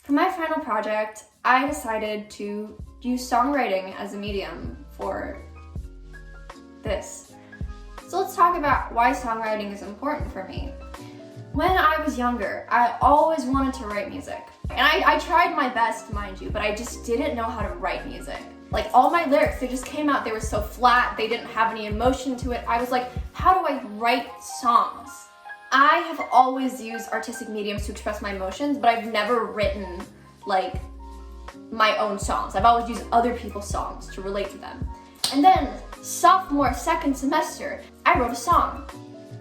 For my final project, I decided to use songwriting as a medium for this. So let's talk about why songwriting is important for me. When I was younger, I always wanted to write music. And I tried my best, mind you, but I just didn't know how to write music. Like all my lyrics, they just came out, they were so flat, they didn't have any emotion to it. I was like, how do I write songs? I have always used artistic mediums to express my emotions, but I've never written like my own songs. I've always used other people's songs to relate to them. And then sophomore, second semester, I wrote a song.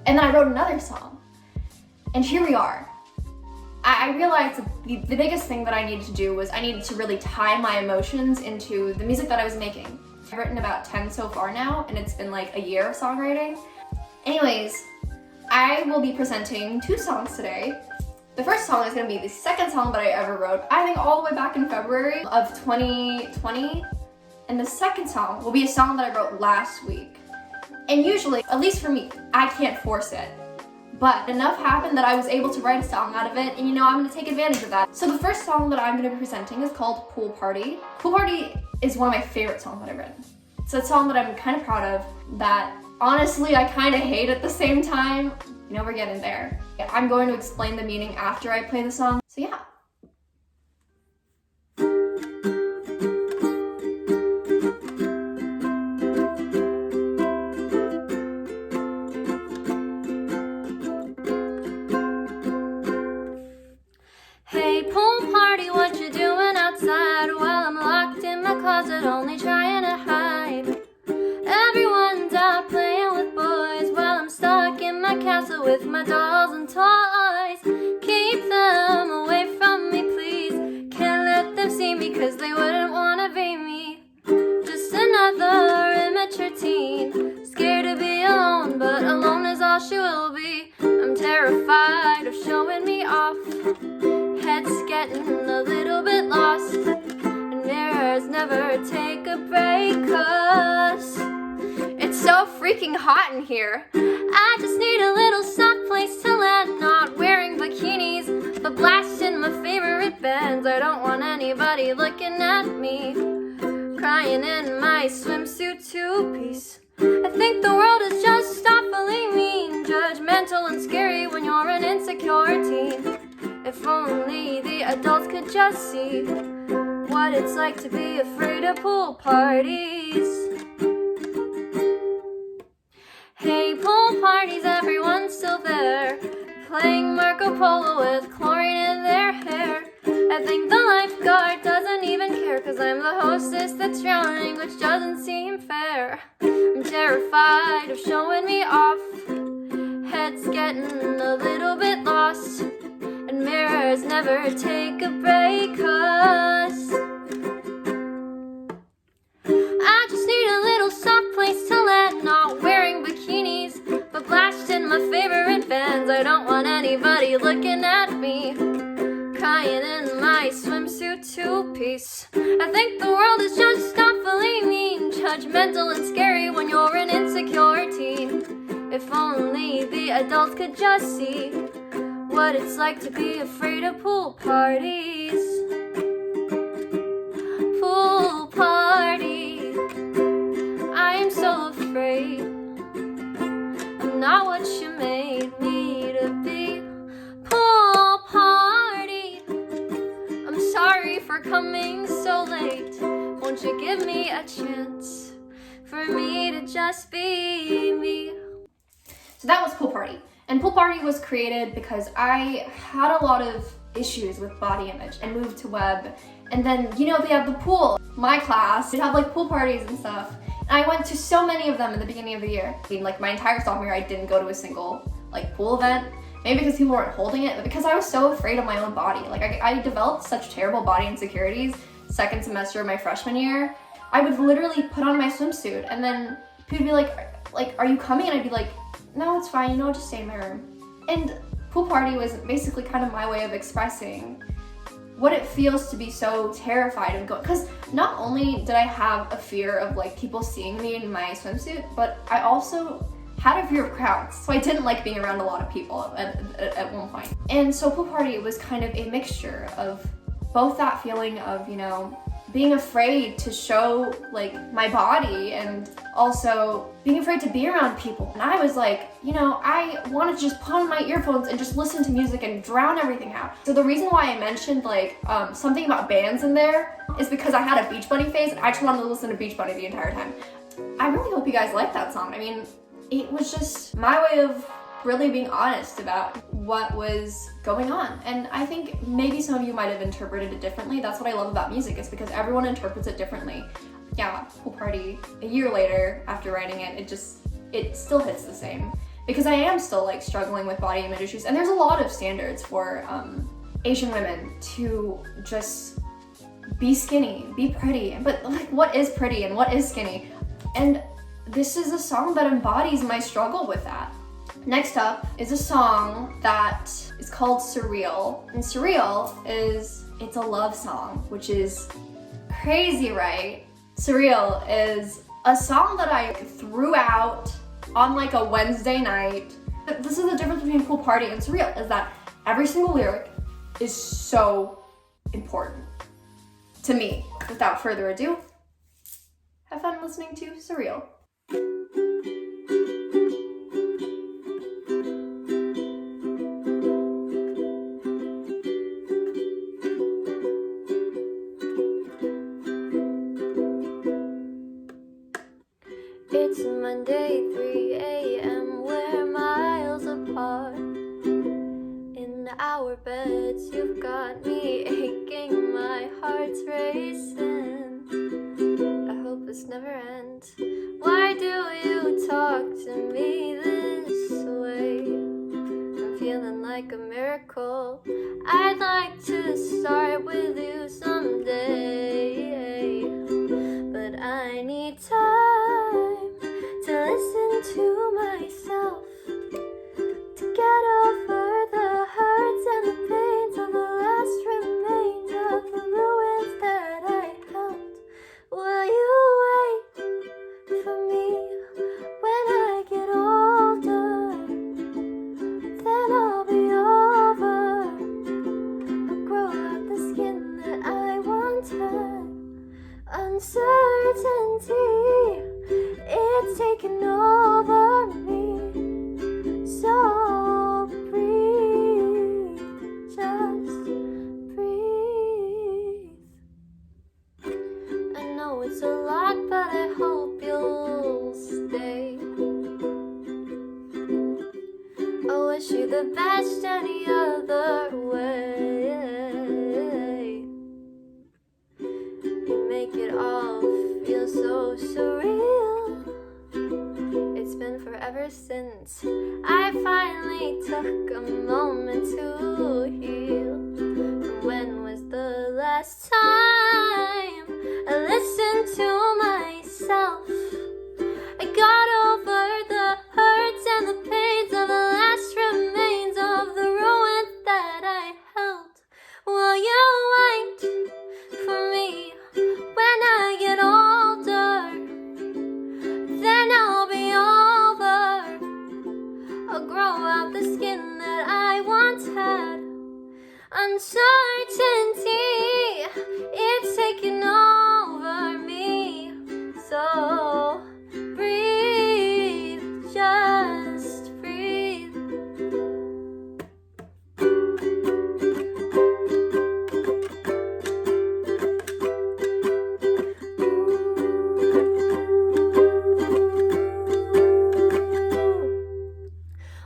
And then I wrote another song. And here we are. I realized that the biggest thing that I needed to do was I needed to really tie my emotions into the music that I was making. I've written about 10 so far now, and it's been like a year of songwriting. Anyways, I will be presenting 2 songs today. The first song is going to be the second song that I ever wrote, I think all the way back in February of 2020. And the second song will be a song that I wrote last week. And usually, at least for me, I can't force it. But enough happened that I was able to write a song out of it, and I'm going to take advantage of that. So the first song that I'm going to be presenting is called Pool Party. Pool Party is one of my favorite songs that I've written. It's a song that I'm kind of proud of, that honestly I kind of hate at the same time. We're getting there. I'm going to explain the meaning after I play the song, so yeah. Hey, pool party, what you doing outside? Well, I'm locked in my closet, only trying to hide. Everyone's out playing with boys, while I'm stuck in my castle with my dolls and toys. Keep them away from me, please. Can't let them see me, cause they wouldn't wanna be me. Just another immature teen, scared to be alone, but alone is all she will be. I'm terrified of showing me off. Head's getting a little bit lost, and mirrors never take a break, cause it's so freaking hot in here. I just need a little soft place to land, not wearing bikinis, but blasting my favorite bands. I don't want anybody looking at me, crying in my swimsuit two-piece. I think the world is just awfully mean, judgmental and scary when you're an insecure teen. If only the adults could just see what it's like to be afraid of pool parties. Hey, pool parties, everyone's still there, playing Marco Polo with chlorine in their hair. I think the lifeguard doesn't even care, cause I'm the hostess that's drowning, which doesn't seem fair. I'm terrified of showing me off. Head's getting a little bit lost, and mirrors never take a break, cause I just need a little soft place to land, not wearing bikinis, but blasting my favorite bands. I don't want anybody looking at me, crying in my swimsuit two-piece. I think the world is just awfully mean, judgmental and scary when you're an insecure teen. If only the adults could just see what it's like to be afraid of pool parties. Pool party, I am so afraid. I'm not what you made me to be. Pool party, I'm sorry for coming so late. Won't you give me a chance for me to just be me? So that was Pool Party. And Pool Party was created because I had a lot of issues with body image and moved to web. And then, they have the pool. My class, they'd have like pool parties and stuff. And I went to so many of them in the beginning of the year. Like my entire sophomore year, I didn't go to a single like pool event. Maybe because people weren't holding it, but because I was so afraid of my own body. Like I developed such terrible body insecurities second semester of my freshman year. I would literally put on my swimsuit and then people would be like, are you coming? And I'd be like, no, it's fine, I'll just stay in my room. And Pool Party was basically kind of my way of expressing what it feels to be so terrified of going, because not only did I have a fear of like people seeing me in my swimsuit, but I also had a fear of crowds. So I didn't like being around a lot of people at one point. And so Pool Party was kind of a mixture of both that feeling of, you know, being afraid to show like my body and also being afraid to be around people. And I was like, you know, I wanted to just put on my earphones and just listen to music and drown everything out. So the reason why I mentioned like something about bands in there is because I had a Beach Bunny phase and I just wanted to listen to Beach Bunny the entire time. I really hope you guys like that song. I mean, it was just my way of really being honest about what was going on. And I think maybe some of you might have interpreted it differently. That's what I love about music, is because everyone interprets it differently. Yeah, Pool Party, a year later after writing it, it still hits the same. Because I am still like struggling with body image issues, and there's a lot of standards for Asian women to just be skinny, be pretty, but like what is pretty and what is skinny? And this is a song that embodies my struggle with that. Next up is a song that is called Surreal. And Surreal it's a love song, which is crazy, right? Surreal is a song that I threw out on like a Wednesday night. This is the difference between Pool Party and Surreal, is that every single lyric is so important to me. Without further ado, have fun listening to Surreal. It's Monday, 3 a.m. We're miles apart. In our beds, you've got me aching, my heart's racing. I hope this never ends. Why do you talk to me this way? I'm feeling like a miracle. I'd like to start with you someday, but I need time to listen to myself, to get over the hurts and the pains of the last remains of the ruins that I held. Will you wait for me when I get older? Then I'll be over. I'll grow out the skin that I once had. Uncertainty, it's taken over me. So breathe, just breathe. I know it's a lot, but I hope you'll stay. I wish you the best any other way. You make it all feel so surreal. It's been forever since I finally took a moment to heal. From when was the last time I listened to myself? I got over the hurts and the pains of the last remains of the ruins that I held. Will you wait for me when I get older? Then I'll be over. I'll grow out the skin that I once had. Uncertainty, it's taken over me. So breathe, just breathe.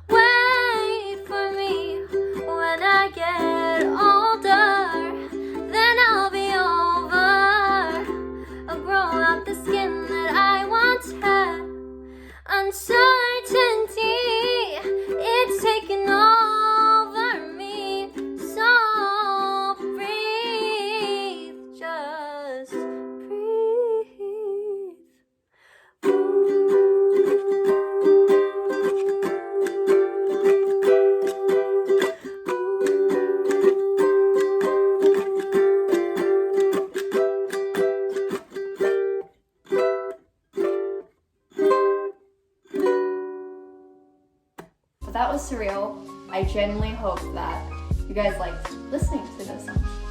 Wait for me when I get older, then I'll be over. I'll grow out the skin that I once had. Uncertainty, it's taken over me. So breathe, just breathe. But that was Surreal. I genuinely hope that you guys liked listening to those songs.